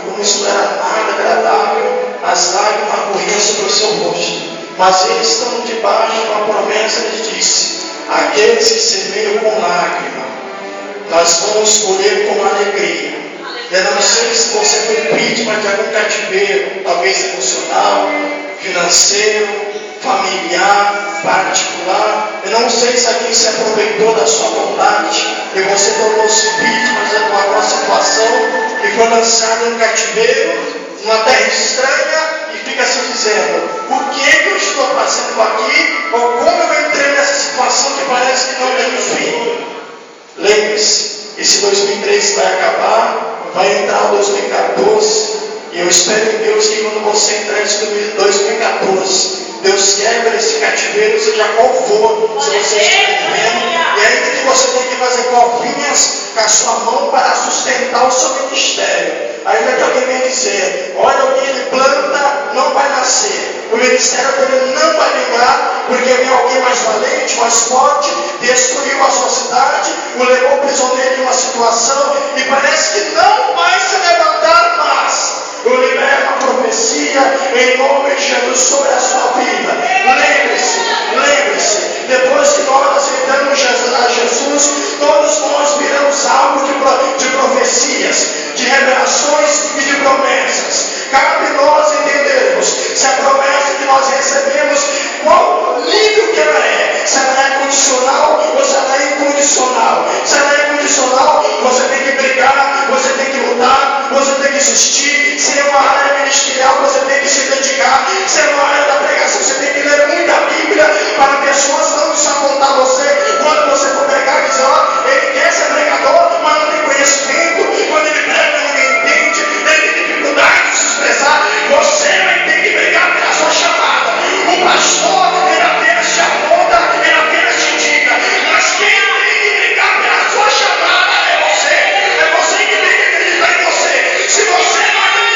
como isso não era nada agradável, as lágrimas corriam sobre o seu rosto. Mas eles estão debaixo de uma promessa, ele disse: aqueles que semeiam com lágrima, nós vamos colher com alegria. Eu não sei se você foi vítima de algum cativeiro, talvez emocional, financeiro, familiar, particular. Eu não sei se alguém se aproveitou da sua bondade e você tornou-se vítima de alguma situação e foi lançado em um cativeiro, numa terra estranha, e fica se dizendo: o que eu estou fazendo aqui? Ou como eu entrei nessa situação que parece que não tem fim? Lembre-se, esse 2013 vai acabar, vai entrar o 2014, e eu espero em Deus que quando você entrar em 2014, Deus quebra esse cativeiro, seja qual for, se você estiver vivendo, e ainda que você tenha que fazer covinhas com a sua mão para sustentar o seu ministério. Ainda que alguém venha dizer: olha, o que ele planta não vai nascer, o ministério dele não vai vingar, porque vem alguém mais valente, mais forte, destruiu a sua cidade, o levou prisioneiro em uma situação, e parece que não vai se levantar mais. Eu libero uma profecia em nome de Jesus sobre a sua vida. Lembre-se, depois que nós aceitamos a Jesus, todos nós viramos alvo de profecias, de revelações e de promessas. Cabe nós entendermos se a promessa que nós recebemos, qual nível que ela é, se ela é condicional ou se ela é incondicional. Se ela é condicional, você tem que brigar, você tem que lutar, você tem que insistir. Se é uma área ministerial, você tem que se dedicar. Se é uma área da pregação, você tem que ler muita Bíblia para pessoas não desapontar você. Quando você for pregar, dizer: ó, ele quer ser pregador, mas não tem conhecimento. Quando ele prega, ninguém entende, ele tem dificuldade de se expressar. Você vai ter que brigar pela sua chamada. O pastor, ele apenas te aponta, ele apenas te indica, mas quem tem que brigar pela sua chamada é você. É você que tem que acreditar em você. Se você não acreditar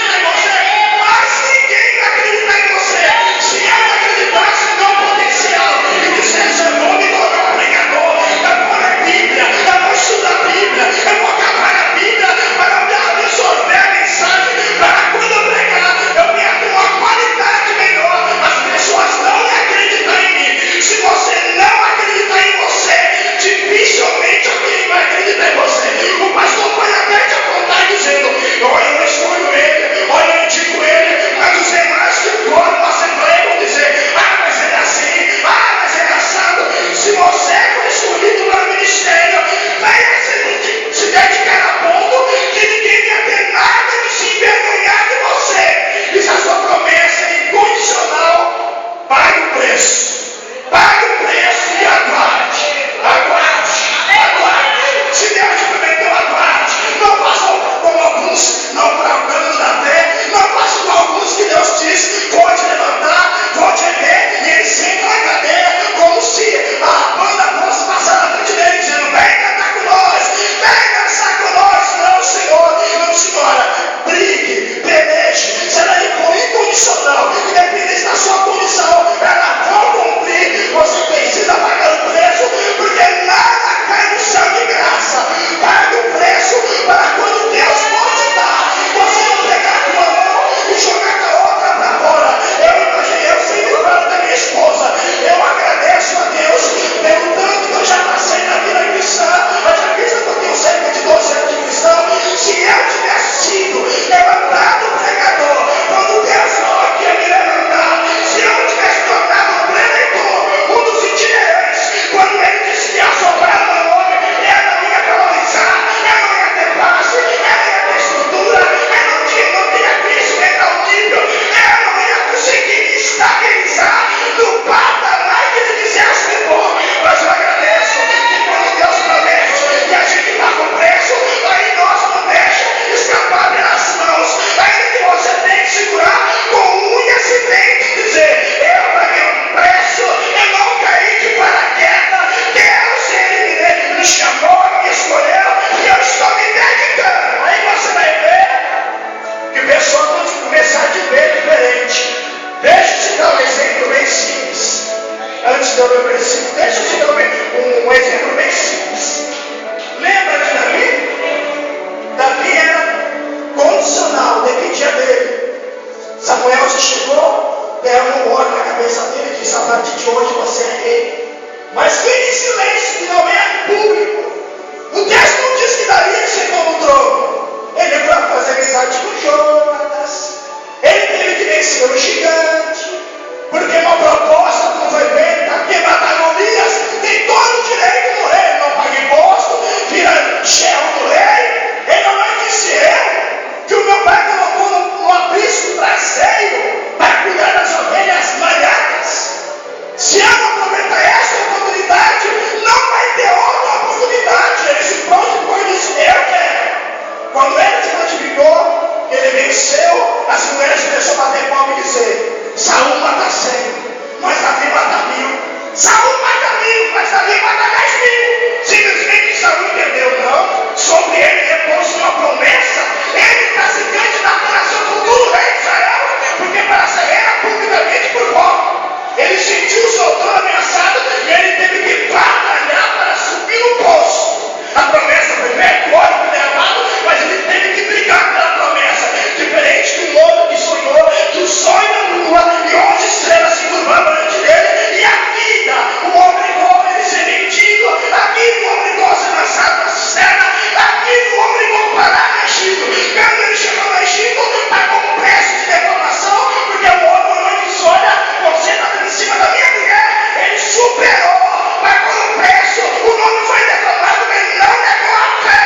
Ele sentiu o seu autor ameaçado e ele teve que batalhar para subir no poço. A promessa foi feita, óleo foi derramado, mas ele teve que brigar pela promessa. Diferente de um outro que sonhou, que o sonho da lua e 11 estrelas se curvavam diante dele, e a vida o obrigou a ele ser mendigo, aquilo o obrigou a ser lançado na cisterna, aquilo o obrigou a parar no Egito. Quando ele chegou no Egito, pagou um preço de deformação, porque o homem disse: olha, você está dando em cima da minha mulher. Ele superou, pagou um preço, o nome foi deformado, mas ele não negou a fé.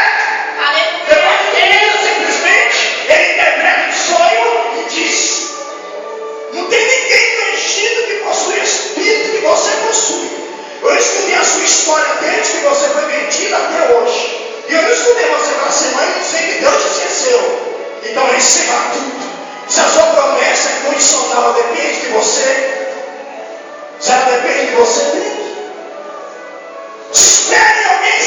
Depois de isso, simplesmente, ele interpreta o sonho e diz: não tem ninguém no Egito que possui o espírito que você possui. Eu estudei a sua história desde que você foi vendido até hoje. E eu não estudei você para ser mãe, não sei que Deus te esqueceu. Então receba tudo. Se a sua promessa é condicional, ela depende de você. Se ela depende de você, Deus. Espere alguém